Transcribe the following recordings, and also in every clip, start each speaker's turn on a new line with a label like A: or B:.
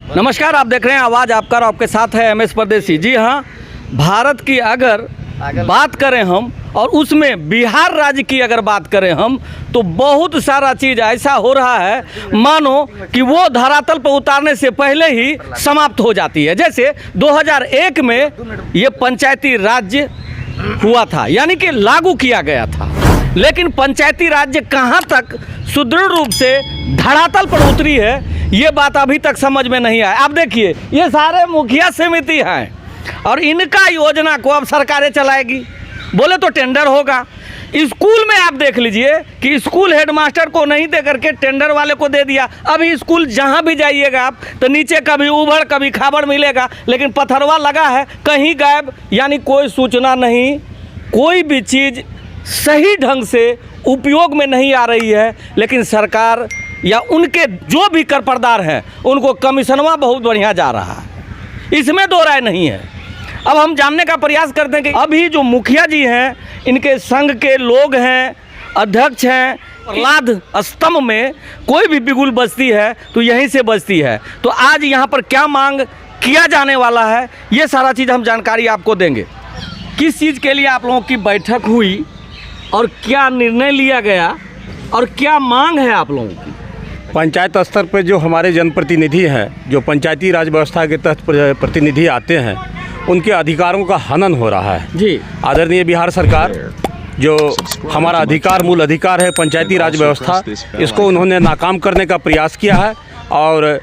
A: नमस्कार, आप देख रहे हैं आवाज़ आपका और आपके साथ है एमएस परदेसी। जी हाँ, भारत की अगर बात करें हम और उसमें बिहार राज्य की अगर बात करें हम तो बहुत सारा चीज़ ऐसा हो रहा है मानो कि वो धरातल पर उतारने से पहले ही समाप्त हो जाती है। जैसे 2001 में ये पंचायती राज्य हुआ था, यानी कि लागू किया गया था, लेकिन पंचायती राज्य कहाँ तक सुदृढ़ रूप से धरातल पर उतरी है ये बात अभी तक समझ में नहीं आया। आप देखिए, ये सारे मुखिया समिति हैं और इनका योजना को अब सरकारें चलाएगी। बोले तो टेंडर होगा। स्कूल में आप देख लीजिए कि स्कूल हेडमास्टर को नहीं दे करके टेंडर वाले को दे दिया। अभी स्कूल जहाँ भी जाइएगा आप तो नीचे कभी उबड़ कभी खाबड़ मिलेगा, लेकिन पथरवा लगा है कहीं गायब, यानी कोई सूचना नहीं, कोई भी चीज़ सही ढंग से उपयोग में नहीं आ रही है। लेकिन सरकार या उनके जो भी करपरदार हैं उनको कमीशनवा बहुत बढ़िया जा रहा है, इसमें दो राय नहीं है। अब हम जानने का प्रयास करते हैं कि अभी जो मुखिया जी हैं, इनके संघ के लोग हैं, अध्यक्ष हैं, प्रहलाद स्तंभ में कोई भी बिगुल बजती है तो यहीं से बजती है। तो आज यहाँ पर क्या मांग किया जाने वाला है ये सारा चीज़ हम जानकारी आपको देंगे। किस चीज़ के लिए आप लोगों की बैठक हुई और क्या निर्णय लिया गया और क्या मांग है आप लोगों की?
B: पंचायत स्तर पर जो हमारे जनप्रतिनिधि हैं, जो पंचायती राज व्यवस्था के तहत प्रतिनिधि आते हैं, उनके अधिकारों का हनन हो रहा है। जी, आदरणीय बिहार सरकार जो हमारा अधिकार, मूल अधिकार है पंचायती राज व्यवस्था, इसको उन्होंने नाकाम करने का प्रयास किया है और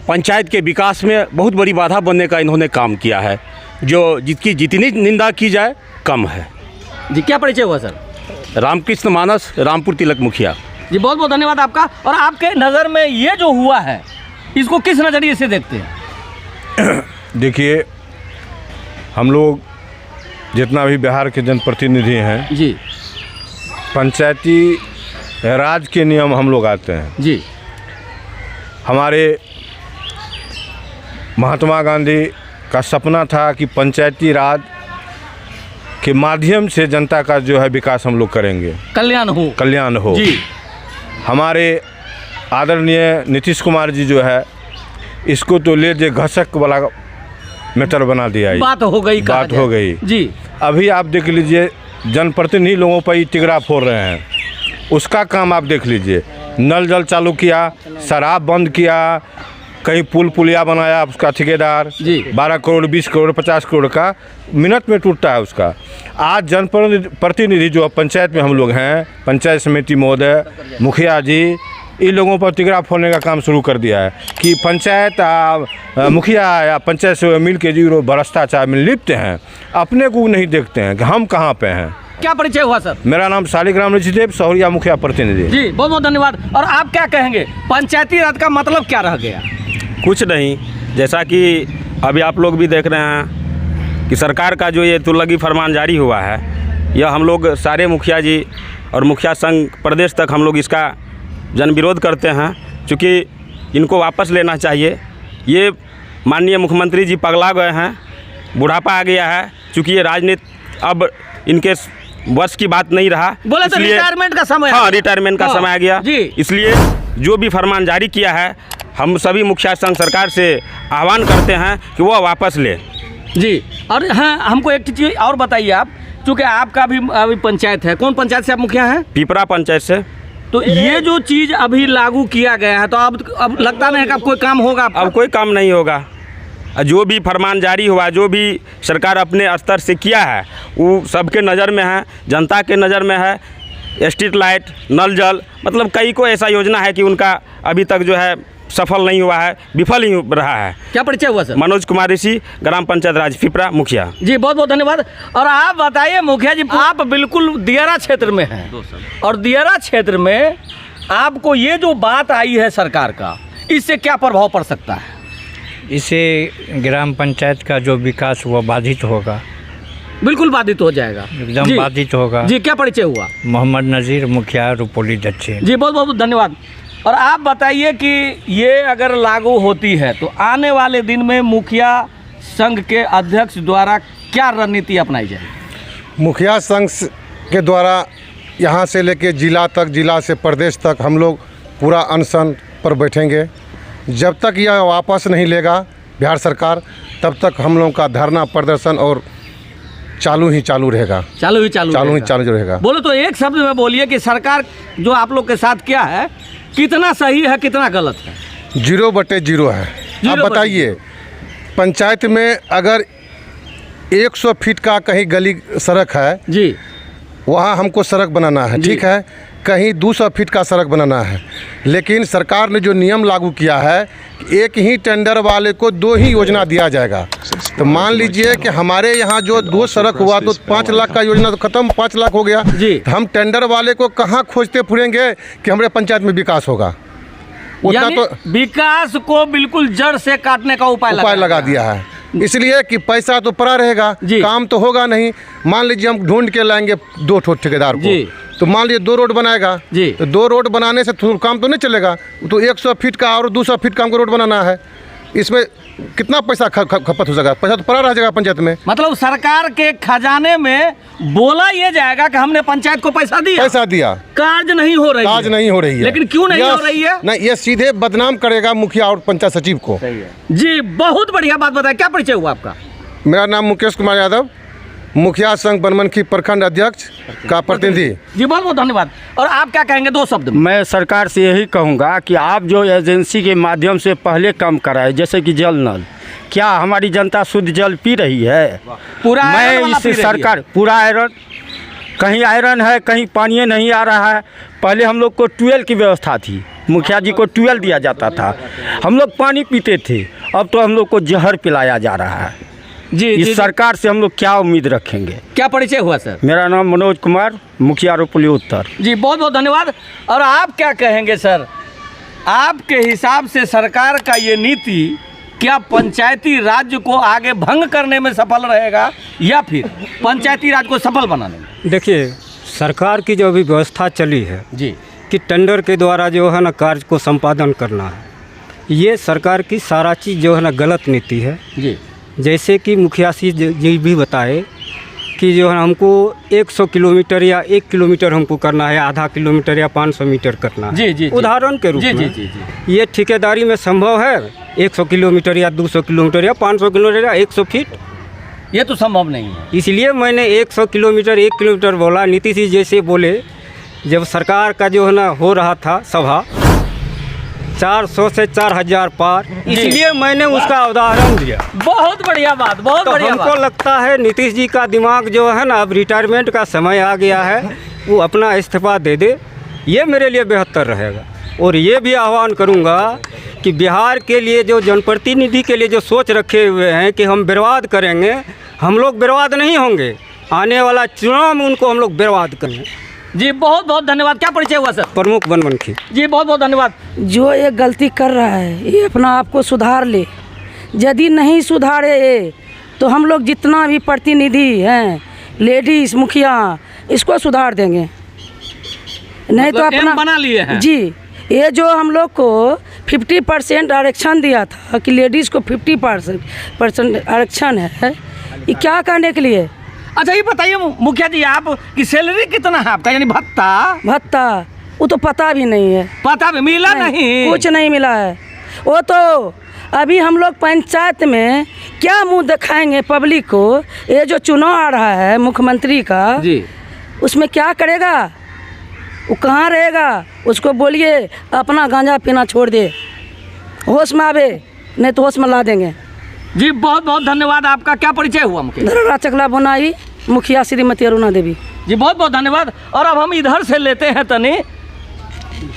B: पंचायत के विकास में बहुत बड़ी बाधा बनने का इन्होंने काम किया है, जो जिसकी जितनी निंदा की जाए कम है।
A: जी, क्या परिचय हुआ सर?
B: रामकृष्ण मानस, रामपुर तिलक मुखिया।
A: जी, बहुत बहुत धन्यवाद आपका। और आपके नज़र में ये जो हुआ है इसको किस नज़रिए से देखते हैं?
C: देखिए, हम लोग जितना भी बिहार के जनप्रतिनिधि हैं
A: जी,
C: पंचायती राज के नियम हम लोग आते हैं।
A: जी,
C: हमारे महात्मा गांधी का सपना था कि पंचायती राज के माध्यम से जनता का जो है विकास हम लोग करेंगे, कल्याण हो।
A: जी,
C: हमारे आदरणीय नीतीश कुमार जी जो है इसको तो ले दे घसक वाला मैटर बना दिया।
A: बात हो गई जी।
C: अभी आप देख लीजिए, जनप्रतिनिधि लोगों पर ही तिगड़ा फोड़ रहे हैं। उसका काम आप देख लीजिए, नल जल चालू किया, शराब बंद किया, कहीं पुल पुलिया बनाया उसका ठेकेदार, 12 करोड़ 20 करोड़ 50 करोड़ का मिनट में टूटता है उसका। आज जनप्रतिनिधि जो पंचायत में हम लोग हैं, पंचायत समिति महोदय, मुखिया जी, इन लोगों पर तिगड़ा फोड़ने का काम शुरू कर दिया है कि पंचायत मुखिया या पंचायत से मिल के जो भ्रष्टाचार में लिप्त हैं, अपने को नहीं देखते हैं कि हम कहाँ पे हैं।
A: क्या परिचय हुआ सर?
C: मेरा नाम शालिग्राम ऋषिदेव, सौरिया मुखिया प्रतिनिधि।
A: जी, बहुत बहुत धन्यवाद। और आप क्या कहेंगे, पंचायती राज का मतलब क्या रह गया?
B: कुछ नहीं, जैसा कि अभी आप लोग भी देख रहे हैं कि सरकार का जो ये तुलगी फरमान जारी हुआ है, यह हम लोग सारे मुखिया जी और मुखिया संघ प्रदेश तक हम लोग इसका जन विरोध करते हैं, क्योंकि इनको वापस लेना चाहिए। ये माननीय मुख्यमंत्री जी पगला गए हैं, बुढ़ापा आ गया है, क्योंकि ये राजनीति अब इनके बस की बात नहीं रहा।
A: बोले तो रिटायरमेंट का समय।
B: हाँ, रिटायरमेंट का समय आ गया। इसलिए जो भी फरमान जारी किया है, हम सभी मुखिया संघ सरकार से आह्वान करते हैं कि वो वापस ले।
A: जी, और हाँ, हमको एक चीज़ और बताइए आप, चूँकि आपका भी अभी पंचायत है, कौन पंचायत से आप मुखिया हैं?
B: पिपरा पंचायत से।
A: तो ये जो चीज़ अभी लागू किया गया है तो अब लगता नहीं है कि अब कोई काम होगा?
B: अब कोई काम नहीं होगा। जो भी फरमान जारी हुआ, जो भी सरकार अपने स्तर से किया है, वो सबके नज़र में है, जनता के नज़र में है। स्ट्रीट लाइट, नल जल, मतलब कई को ऐसा योजना है कि उनका अभी तक जो है सफल नहीं हुआ है, विफल ही रहा है।
A: क्या परिचय हुआ सर?
B: मनोज कुमार ऋषि, ग्राम पंचायत राज पिपरा मुखिया।
A: जी, बहुत बहुत धन्यवाद। और आप बताइए मुखिया जी, आप बिल्कुल दियारा क्षेत्र में हैं और दियारा क्षेत्र में आपको ये जो बात आई है सरकार का, इससे क्या प्रभाव पड़ सकता है?
D: इससे ग्राम पंचायत का जो विकास हुआ बाधित होगा।
A: बिल्कुल बाधित हो जाएगा,
D: एकदम बाधित होगा।
A: जी, क्या परिचय हुआ?
D: मोहम्मद नज़ीर, मुखिया, रुपौली दक्षिण।
A: जी, बहुत बहुत धन्यवाद। और आप बताइए कि ये अगर लागू होती है तो आने वाले दिन में मुखिया संघ के अध्यक्ष द्वारा क्या रणनीति अपनाई जाएगी?
E: मुखिया संघ के द्वारा यहाँ से लेके जिला तक, जिला से प्रदेश तक हम लोग पूरा अनशन पर बैठेंगे जब तक यह वापस नहीं लेगा बिहार सरकार, तब तक हम लोगों का धरना प्रदर्शन और चालू रहेगा।
A: चालू ही
E: रहेगा।
A: बोलो तो एक शब्द में बोलिए कि सरकार जो आप लोग के साथ क्या है, कितना सही है कितना गलत है?
E: 0/0 है। आप बताइए, पंचायत में अगर 100 फीट का कहीं गली सड़क है
A: जी,
E: वहाँ हमको सड़क बनाना है, ठीक है, कहीं 200 फीट का सड़क बनाना है। लेकिन सरकार ने जो नियम लागू किया है, एक ही टेंडर वाले को 2 ही योजना दिया जाएगा। तो मान लीजिए कि हमारे यहाँ जो 2 सड़क हुआ तो 5 लाख का योजना तो खत्म, 5 लाख हो गया जी। तो हम टेंडर वाले को कहाँ खोजते फिरेंगे कि हमारे पंचायत में विकास होगा? उतना तो
A: विकास को बिल्कुल जड़ से काटने का उपाय
E: लगा दिया है, इसलिए कि पैसा तो पड़ा रहेगा, काम तो होगा नहीं। मान लीजिए हम ढूंढ के लाएंगे 2 ठेकेदार को, तो मान लीजिए 2 रोड बनाएगा जी, तो 2 रोड बनाने से काम तो नहीं चलेगा। तो 100 फीट का और 200 फीट का हमको रोड बनाना है, इसमें कितना पैसा खपत हो जाएगा? पैसा तो पड़ा रह जाएगा पंचायत में। मतलब
A: सरकार के खजाने में बोला ये जाएगा कि हमने पंचायत को पैसा दिया, कार्य नहीं हो रही है। लेकिन क्यों नहीं हो रही है?
E: नहीं, ये सीधे बदनाम करेगा मुखिया और पंचायत सचिव को।
A: जी, बहुत बढ़िया बात बताया। क्या परिचय हुआ आपका?
E: मेरा नाम मुकेश कुमार यादव, मुखिया संघ बनमनखी प्रखंड अध्यक्ष का प्रतिनिधि।
A: जी, बहुत बहुत धन्यवाद। और आप क्या कहेंगे 2 शब्द में?
F: मैं सरकार से यही कहूँगा कि आप जो एजेंसी के माध्यम से पहले काम कराए, जैसे कि जल नल, क्या हमारी जनता शुद्ध जल पी रही है?
A: पूरा
F: मैं इससे सरकार पूरा आयरन, कहीं आयरन है, कहीं पानी नहीं आ रहा है। पहले हम लोग को ट्यूबवेल की व्यवस्था थी, मुखिया जी को ट्यूबवेल दिया जाता था, हम लोग पानी पीते थे। अब तो हम लोग को जहर पिलाया जा रहा है।
A: जी,
F: इस सरकार से हम लोग क्या उम्मीद रखेंगे?
A: क्या परिचय हुआ सर?
F: मेरा नाम मनोज कुमार, मुखिया रोपली उत्तर।
A: जी, बहुत बहुत धन्यवाद। और आप क्या कहेंगे सर, आपके हिसाब से सरकार का ये नीति क्या पंचायती राज को आगे भंग करने में सफल रहेगा या फिर पंचायती राज को सफल बनाने में?
G: देखिए, सरकार की जो अभी व्यवस्था चली है
A: जी
G: कि टेंडर के द्वारा जो है ना कार्य को संपादन करना है, ये सरकार की सारा चीज़ जो है ना गलत नीति है
A: जी।
G: जैसे कि मुखिया जी भी बताए कि जो है हमको 100 किलोमीटर या 1 किलोमीटर हमको करना है, आधा किलोमीटर या 500 मीटर करना है।
A: जी, जी,
G: उदाहरण के रूप में
A: जी।
G: ये ठेकेदारी में संभव है 100 किलोमीटर या 200 किलोमीटर या 500 किलोमीटर या 100 फीट?
A: ये तो संभव नहीं है।
G: इसलिए मैंने 100 किलोमीटर 1 किलोमीटर बोला। नीतीश जी जैसे बोले, जब सरकार का जो है ना हो रहा था सभा 400 से 4000 पार, इसलिए मैंने उसका उदाहरण दिया।
A: बहुत बढ़िया बात, बहुत
G: तो
A: बढ़िया
G: हमको
A: बात।
G: लगता है नीतीश जी का दिमाग जो है ना, अब रिटायरमेंट का समय आ गया है, वो अपना इस्तीफा दे दे, ये मेरे लिए बेहतर रहेगा। और ये भी आह्वान करूँगा कि बिहार के लिए जो जनप्रतिनिधि के लिए जो सोच रखे हुए हैं कि हम बर्बाद करेंगे, हम लोग बर्बाद नहीं होंगे। आने वाला चुनाव में उनको हम लोग बर्बाद करेंगे।
A: जी, बहुत बहुत धन्यवाद। क्या परिचय हुआ सर?
G: प्रमुख बनमनखी।
A: जी, बहुत बहुत धन्यवाद।
H: जो ये गलती कर रहा है, ये अपना आप को सुधार ले। यदि नहीं सुधारे ये, तो हम लोग जितना भी प्रतिनिधि हैं, लेडीज मुखिया, इसको सुधार देंगे। नहीं तो अपना
A: बना लिए हैं।
H: जी, ये जो हम लोग को 50% आरक्षण दिया था कि लेडीज़ को 50% आरक्षण है, ये क्या करने के लिए?
A: अच्छा, ये बताइए मुखिया जी, आप की सैलरी कितना है आपका, यानी भत्ता?
H: वो तो पता भी नहीं है।
A: पता भी मिला नहीं?
H: कुछ नहीं मिला है। वो तो अभी हम लोग पंचायत में क्या मुंह दिखाएंगे पब्लिक को? ये जो चुनाव आ रहा है मुख्यमंत्री का
A: जी,
H: उसमें क्या करेगा? वो कहाँ रहेगा? उसको बोलिए अपना गांजा पीना छोड़ दे, होश में आवे, नहीं तो होश में ला देंगे।
A: जी, बहुत बहुत धन्यवाद। आपका क्या परिचय हुआ मुखिया?
H: धरोहरा चकला बनाई, मुखिया श्रीमती अरुणा देवी।
A: जी, बहुत बहुत धन्यवाद। और अब हम इधर से लेते हैं तनी,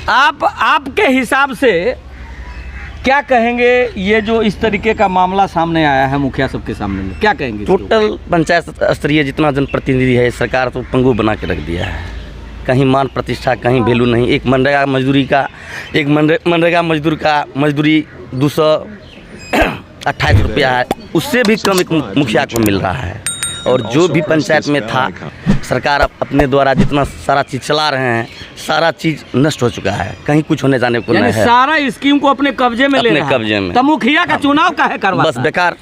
A: आपके हिसाब से क्या कहेंगे? ये जो इस तरीके का मामला सामने आया है मुखिया सबके सामने में, क्या कहेंगे?
I: टोटल पंचायत स्तरीय जितना जनप्रतिनिधि है, सरकार तो पंगु बना के रख दिया है। कहीं मान प्रतिष्ठा, कहीं वैल्यू नहीं। एक मनरेगा मजदूर का मजदूरी 228 रुपया है, उससे भी कम एक मुखिया को मिल रहा है। और जो भी पंचायत में था, सरकार अपने द्वारा जितना सारा चीज़ चला रहे हैं, सारा चीज़ नष्ट हो चुका है, कहीं कुछ होने जाने को नहीं है।
A: सारा स्कीम को अपने कब्जे में ले रहा है।
I: अपने कब्जे में।
A: तो मुखिया का चुनाव काहे करवाता
I: बस बेकार,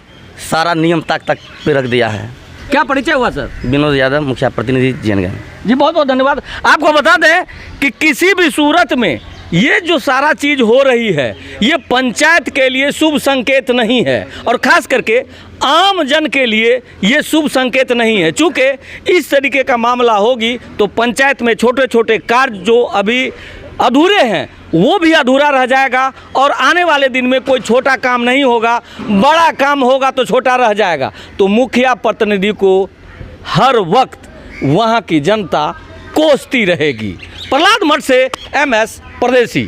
I: सारा नियम तक पे रख दिया है।
A: क्या परिचय हुआ सर?
I: विनोद यादव, मुखिया प्रतिनिधि जीनगंज।
A: जी, बहुत बहुत धन्यवाद। आपको बता दें कि किसी भी सूरत में ये जो सारा चीज़ हो रही है ये पंचायत के लिए शुभ संकेत नहीं है और ख़ास करके आम जन के लिए ये शुभ संकेत नहीं है। चूँकि इस तरीके का मामला होगी तो पंचायत में छोटे छोटे कार्य जो अभी अधूरे हैं वो भी अधूरा रह जाएगा और आने वाले दिन में कोई छोटा काम नहीं होगा, बड़ा काम होगा तो छोटा रह जाएगा। तो मुखिया प्रतिनिधि को हर वक्त वहाँ की जनता कोसती रहेगी। प्रहलाद मठ से MS परदेसी।